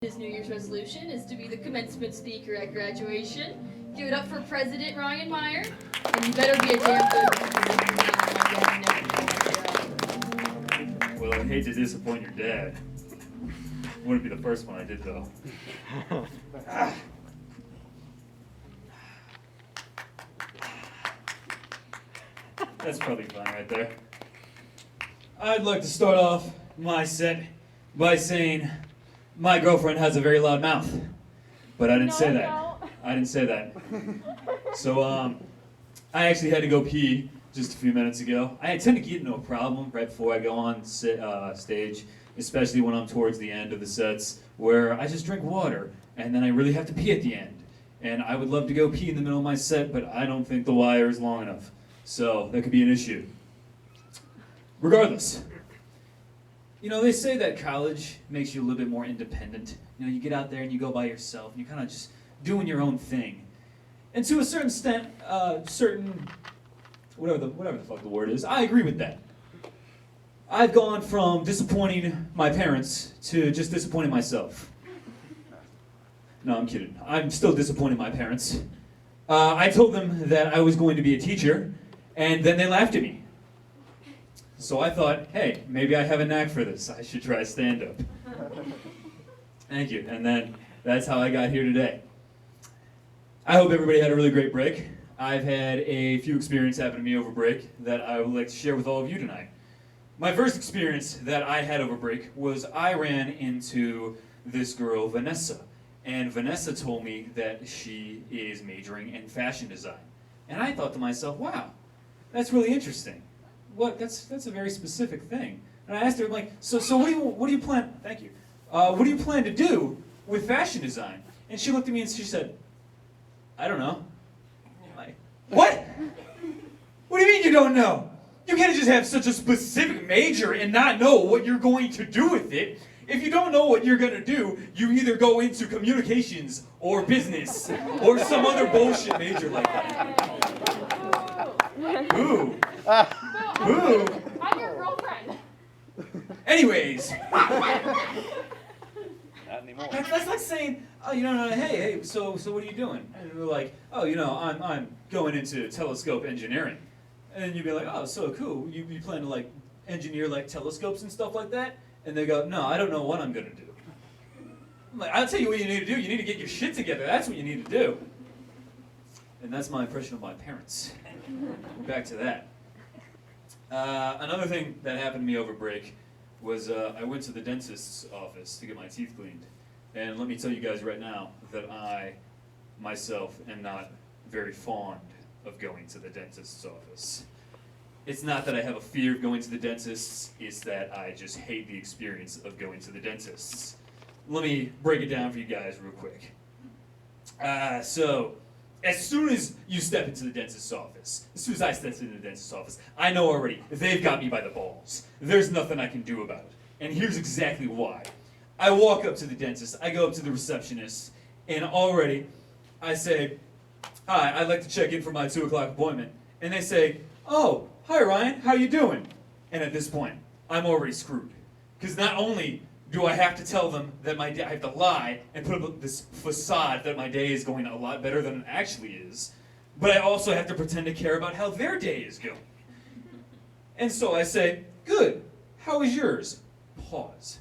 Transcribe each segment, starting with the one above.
His New Year's resolution is to be the commencement speaker at graduation. Give it up for President Ryan Meyer, and you better be a damn good one, because if you're not, my dad never did. Well, I hate to disappoint your dad. Wouldn't be the first one I did, though. That's probably fine right there. I'd like to start off my set by saying my girlfriend has a very loud mouth. But I didn't say that. I didn't say that. So, I actually had to go pee just a few minutes ago. I tend to get into a problem right before I go on stage, especially when I'm towards the end of the sets, where I just drink water, and then I really have to pee at the end. And I would love to go pee in the middle of my set, but I don't think the wire is long enough. So that could be an issue. Regardless, they say that college makes you a little bit more independent. You get out there and you go by yourself, and you're kind of just doing your own thing. And to a certain extent, whatever the fuck the word is, I agree with that. I've gone from disappointing my parents to just disappointing myself. No, I'm kidding. I'm still disappointing my parents. I told them that I was going to be a teacher, and then they laughed at me. So I thought, hey, maybe I have a knack for this. I should try stand-up. Thank you. And then that's how I got here today. I hope everybody had a really great break. I've had a few experiences happen to me over break that I would like to share with all of you tonight. My first experience that I had over break was I ran into this girl, Vanessa. And Vanessa told me that she is majoring in fashion design. And I thought to myself, wow, that's really interesting. That's a very specific thing. And I asked her, I'm like, so what do you plan? Thank you. What do you plan to do with fashion design? And she looked at me and she said, I don't know. I'm like, what? What do you mean you don't know? You can't just have such a specific major and not know what you're going to do with it. If you don't know what you're going to do, you either go into communications or business or some other bullshit major like that. Ooh. Ooh. I'm your girlfriend. Anyways. Not anymore. That's like saying, oh, hey, so what are you doing? And they're like, oh, I'm going into telescope engineering. And then you'd be like, oh, so cool. You plan to like engineer like telescopes and stuff like that? And they go, no, I don't know what I'm gonna do. I'm like, I'll tell you what you need to do. You need to get your shit together. That's what you need to do. And that's my impression of my parents. We're back to that. Another thing that happened to me over break was I went to the dentist's office to get my teeth cleaned. And let me tell you guys right now that I, myself, am not very fond of going to the dentist's office. It's not that I have a fear of going to the dentist's, it's that I just hate the experience of going to the dentist's. Let me break it down for you guys real quick. So, as soon as you step into the dentist's office, as soon as I step into the dentist's office, I know already, they've got me by the balls. There's nothing I can do about it. And here's exactly why. I walk up to the dentist, I go up to the receptionist, and already I say, hi, I'd like to check in for my 2 o'clock appointment. And they say, oh, hi Ryan, how you doing? And at this point, I'm already screwed. Because not only do I have to tell them that I have to lie and put up this facade that my day is going a lot better than it actually is, but I also have to pretend to care about how their day is going. And so I say, good, how is yours? Pause.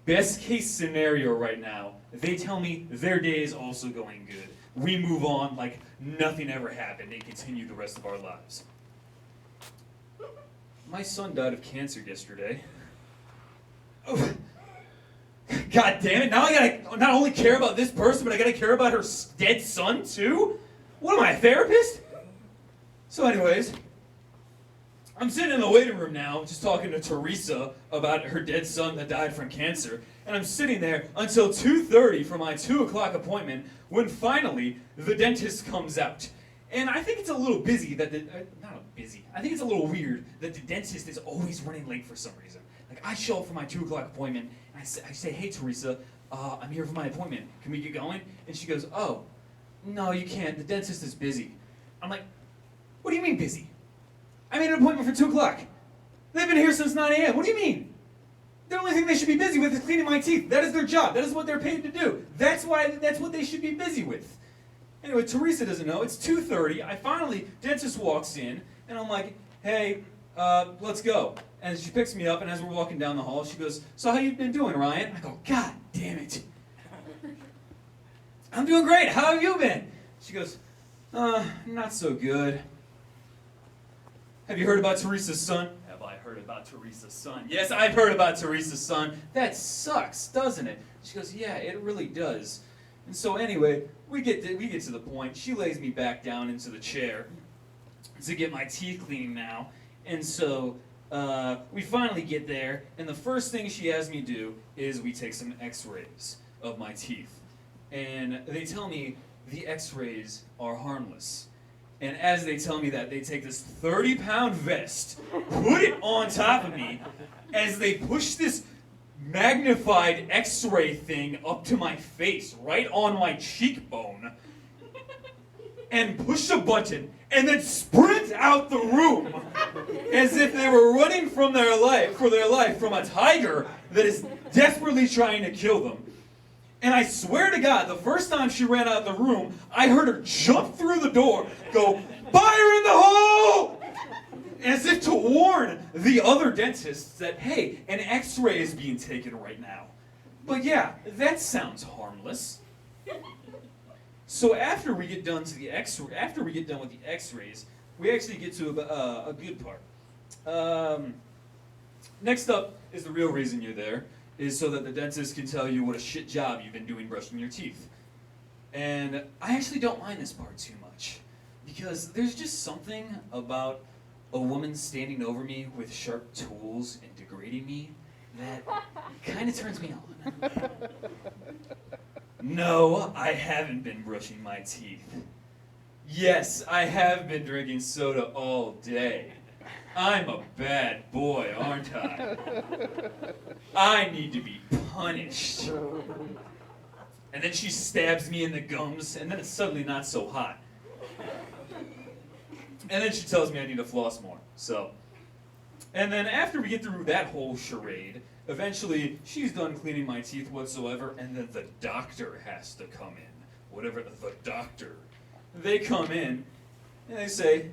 Best case scenario right now, they tell me their day is also going good. We move on like nothing ever happened and continue the rest of our lives. My son died of cancer yesterday. Oh. God damn it, now I gotta not only care about this person, but I gotta care about her dead son too? What am I, a therapist? So anyways, I'm sitting in the waiting room now, just talking to Teresa about her dead son that died from cancer, and I'm sitting there until 2:30 for my 2 o'clock appointment, when finally the dentist comes out. And I think it's a little busy that I think it's a little weird that the dentist is always running late for some reason. Like, I show up for my 2 o'clock appointment, and I say, hey, Teresa, I'm here for my appointment. Can we get going? And she goes, oh, no, you can't. The dentist is busy. I'm like, what do you mean busy? I made an appointment for 2 o'clock. They've been here since 9 a.m. What do you mean? The only thing they should be busy with is cleaning my teeth. That is their job. That is what they're paid to do. That's what they should be busy with. Anyway, Teresa doesn't know. It's 2:30. Dentist walks in, and I'm like, hey, let's go. And she picks me up, and as we're walking down the hall, she goes, so how you been doing, Ryan? I go, God damn it. I'm doing great. How have you been? She goes, not so good. Have you heard about Teresa's son? Have I heard about Teresa's son? Yes, I've heard about Teresa's son. That sucks, doesn't it? She goes, yeah, it really does. And so anyway, we get to the point. She lays me back down into the chair to get my teeth cleaned now. And so we finally get there, and the first thing she has me do is we take some x-rays of my teeth. And they tell me the x-rays are harmless. And as they tell me that, they take this 30-pound vest, put it on top of me, as they push this magnified x-ray thing up to my face, right on my cheekbone, and push a button, and then sprint out the room, as if they were running for their life from a tiger that is desperately trying to kill them. And I swear to God, the first time she ran out of the room, I heard her jump through the door, go, fire in the hole! As if to warn the other dentists that, hey, an x-ray is being taken right now. But yeah, that sounds harmless. So after we get done with the x-rays, we actually get to a good part. Next up is the real reason you're there, is so that the dentist can tell you what a shit job you've been doing brushing your teeth. And I actually don't mind this part too much, because there's just something about a woman standing over me with sharp tools and degrading me that kind of turns me on. No, I haven't been brushing my teeth. Yes, I have been drinking soda all day. I'm a bad boy, aren't I? I need to be punished. And then she stabs me in the gums, and then it's suddenly not so hot. And then she tells me I need to floss more. And then after we get through that whole charade, eventually she's done cleaning my teeth whatsoever, and then the doctor has to come in. Whatever, the doctor. They come in, and they say,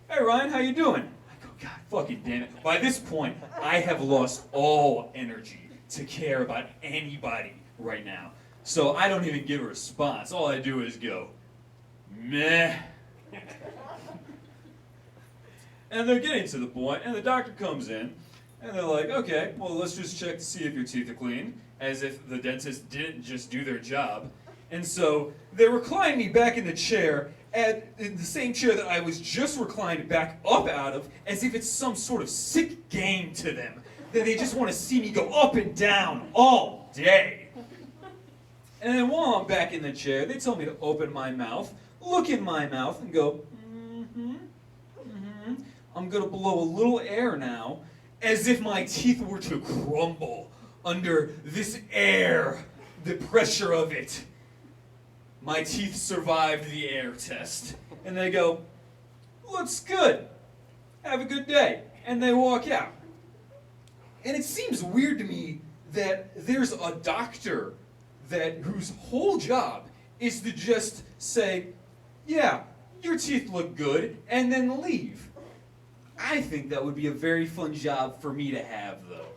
hey Ryan, how you doing? I go, God fucking damn it. By this point, I have lost all energy to care about anybody right now. So I don't even give a response. All I do is go, meh. And they're getting to the point, and the doctor comes in, and they're like, okay, well, let's just check to see if your teeth are clean, as if the dentist didn't just do their job. And so they recline me back in the chair, in the same chair that I was just reclined back up out of, as if it's some sort of sick game to them, that they just want to see me go up and down all day. And then while I'm back in the chair, they tell me to open my mouth, look in my mouth, and go, I'm going to blow a little air now, as if my teeth were to crumble under this air, the pressure of it. My teeth survived the air test. And they go, looks good. Have a good day. And they walk out. And it seems weird to me that there's a doctor whose whole job is to just say, yeah, your teeth look good, and then leave. I think that would be a very fun job for me to have, though.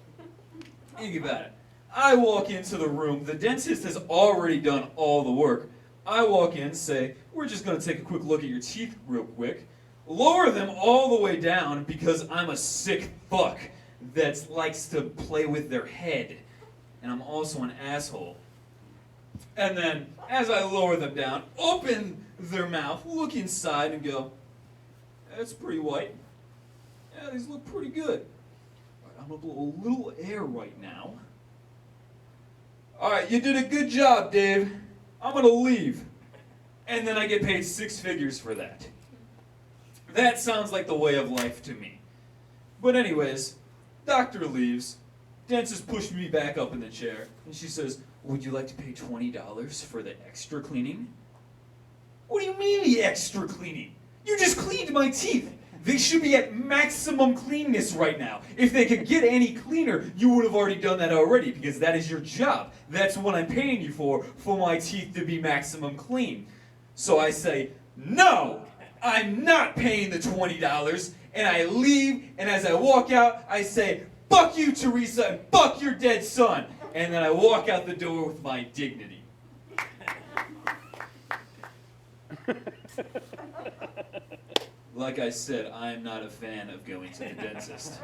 Think about it. I walk into the room. The dentist has already done all the work. I walk in, say, we're just going to take a quick look at your teeth real quick. Lower them all the way down because I'm a sick fuck that likes to play with their head. And I'm also an asshole. And then, as I lower them down, open their mouth, look inside, and go, that's pretty white. Yeah, these look pretty good. All right, I'm going to blow a little air right now. All right, you did a good job, Dave. I'm going to leave. And then I get paid 6 figures for that. That sounds like the way of life to me. But anyways, doctor leaves. Dentist pushed me back up in the chair. And she says, would you like to pay $20 for the extra cleaning? What do you mean the extra cleaning? You just cleaned my teeth. They should be at maximum cleanness right now. If they could get any cleaner, you would have already done that already because that is your job. That's what I'm paying you for my teeth to be maximum clean. So I say, no, I'm not paying the $20, and I leave, and as I walk out, I say, fuck you, Teresa, and fuck your dead son. And then I walk out the door with my dignity. Like I said, I'm not a fan of going to the dentist.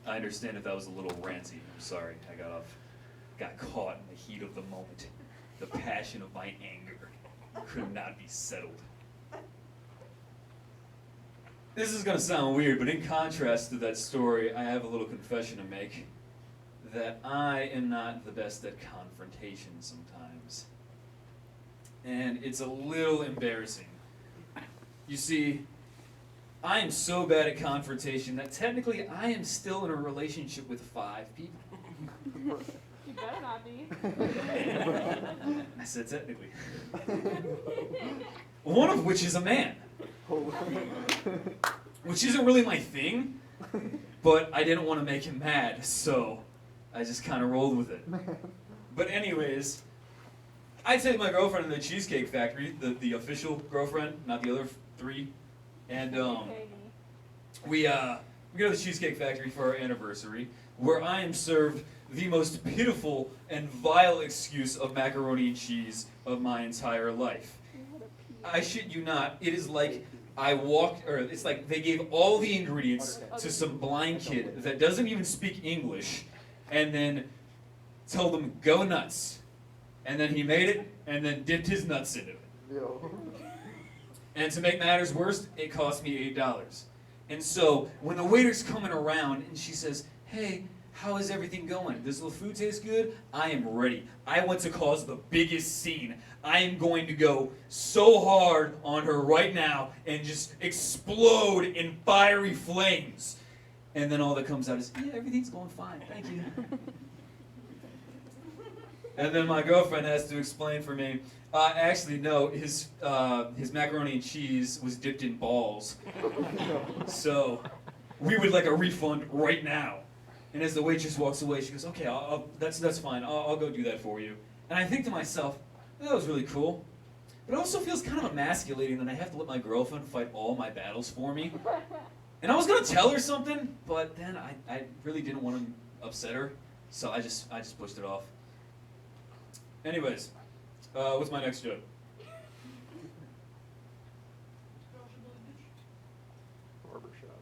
I understand if that was a little ranty. I'm sorry. I got caught in the heat of the moment. The passion of my anger could not be settled. This is gonna sound weird, but in contrast to that story, I have a little confession to make. That I am not the best at confrontation sometimes. And it's a little embarrassing. You see, I am so bad at confrontation that technically I am still in a relationship with 5 people. You better not be. I said technically. One of which is a man. Which isn't really my thing, but I didn't want to make him mad, so I just kind of rolled with it. But anyways, I take my girlfriend to the Cheesecake Factory, the official girlfriend, not the other 3, and we go to the Cheesecake Factory for our anniversary, where I am served the most pitiful and vile excuse of macaroni and cheese of my entire life. I shit you not, it is like it's like they gave all the ingredients to some blind kid that doesn't even speak English, and then told him, go nuts. And then he made it, and then dipped his nuts into it. And to make matters worse, it cost me $8. And so, when the waiter's coming around, and she says, hey, how is everything going? Does the food taste good? I am ready. I want to cause the biggest scene. I am going to go so hard on her right now and just explode in fiery flames. And then all that comes out is, yeah, everything's going fine, thank you. And then my girlfriend has to explain for me, actually no, his macaroni and cheese was dipped in balls. So we would like a refund right now. And as the waitress walks away, she goes, okay, that's fine, I'll go do that for you. And I think to myself, that was really cool. But it also feels kind of emasculating that I have to let my girlfriend fight all my battles for me. And I was gonna tell her something, but then I really didn't want to upset her, so I just pushed it off. Anyways, what's my next joke? Barbershop.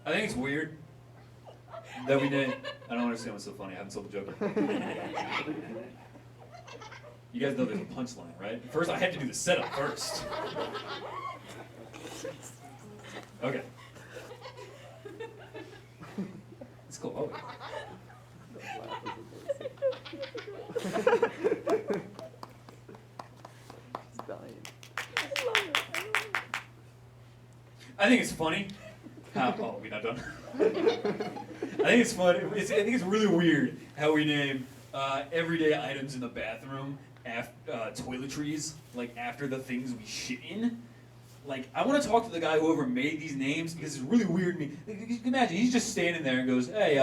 I think it's weird that we did. I don't understand what's so funny. I haven't told the joke yet. You guys know there's a punchline, right? First, I had to do the setup first. Okay. It's cool. Oh. I think it's funny. Oh, we're not done. I think it's fun. I think it's really weird how we name everyday items in the bathroom toiletries, like after the things we shit in. Like, I want to talk to the guy whoever made these names because it's really weird to me. You can imagine, he's just standing there and goes, hey,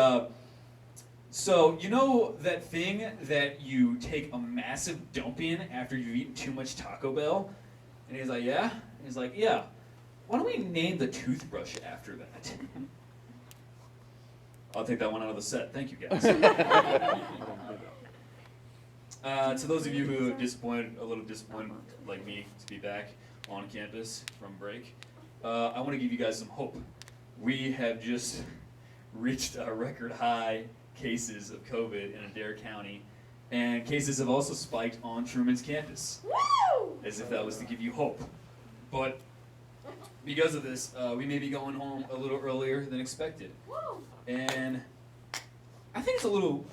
so you know that thing that you take a massive dump in after you've eaten too much Taco Bell? And he's like, yeah? And he's like, yeah. Why don't we name the toothbrush after that? I'll take that one out of the set. Thank you, guys. To those of you who are a little disappointed like me to be back on campus from break, I want to give you guys some hope. We have just reached a record high cases of COVID in Adair County, and cases have also spiked on Truman's campus. Woo! As if that was to give you hope. But because of this, we may be going home a little earlier than expected. Woo! And I think it's a little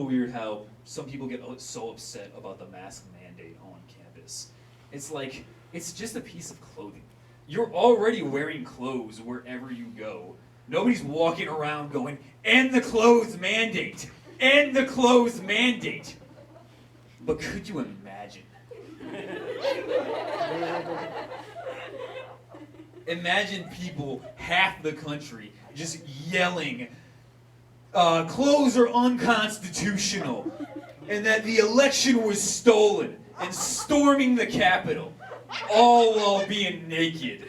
weird how some people get so upset about the mask mandate on campus. It's like, it's just a piece of clothing. You're already wearing clothes wherever you go. Nobody's walking around going, end the clothes mandate! End the clothes mandate! But could you imagine Imagine people, half the country, just yelling, clothes are unconstitutional, and that the election was stolen, and storming the Capitol, all while being naked.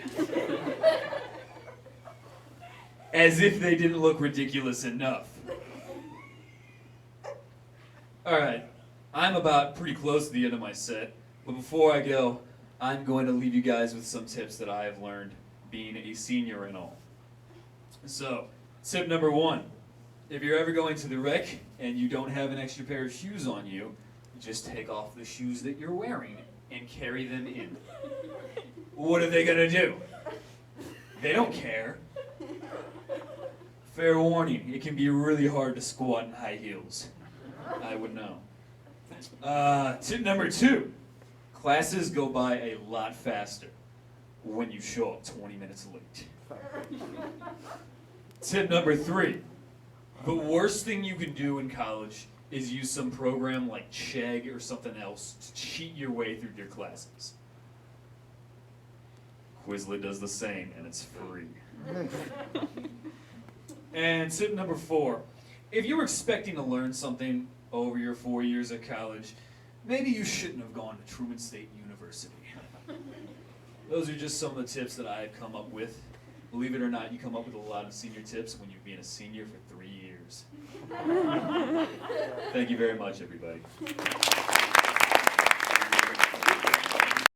As if they didn't look ridiculous enough. Alright, I'm about pretty close to the end of my set, but before I go, I'm going to leave you guys with some tips that I have learned being a senior and all. So, tip number 1, if you're ever going to the rec and you don't have an extra pair of shoes on you, just take off the shoes that you're wearing and carry them in. What are they gonna do? They don't care. Fair warning, it can be really hard to squat in high heels. I would know. Tip number 2, classes go by a lot faster when you show up 20 minutes late. Tip number 3, the worst thing you can do in college is use some program like Chegg or something else to cheat your way through your classes. Quizlet does the same, and it's free. And tip number 4, if you were expecting to learn something over your 4 years at college, maybe you shouldn't have gone to Truman State University. Those are just some of the tips that I have come up with. Believe it or not, you come up with a lot of senior tips when you've been a senior for 3 years. Thank you very much, everybody.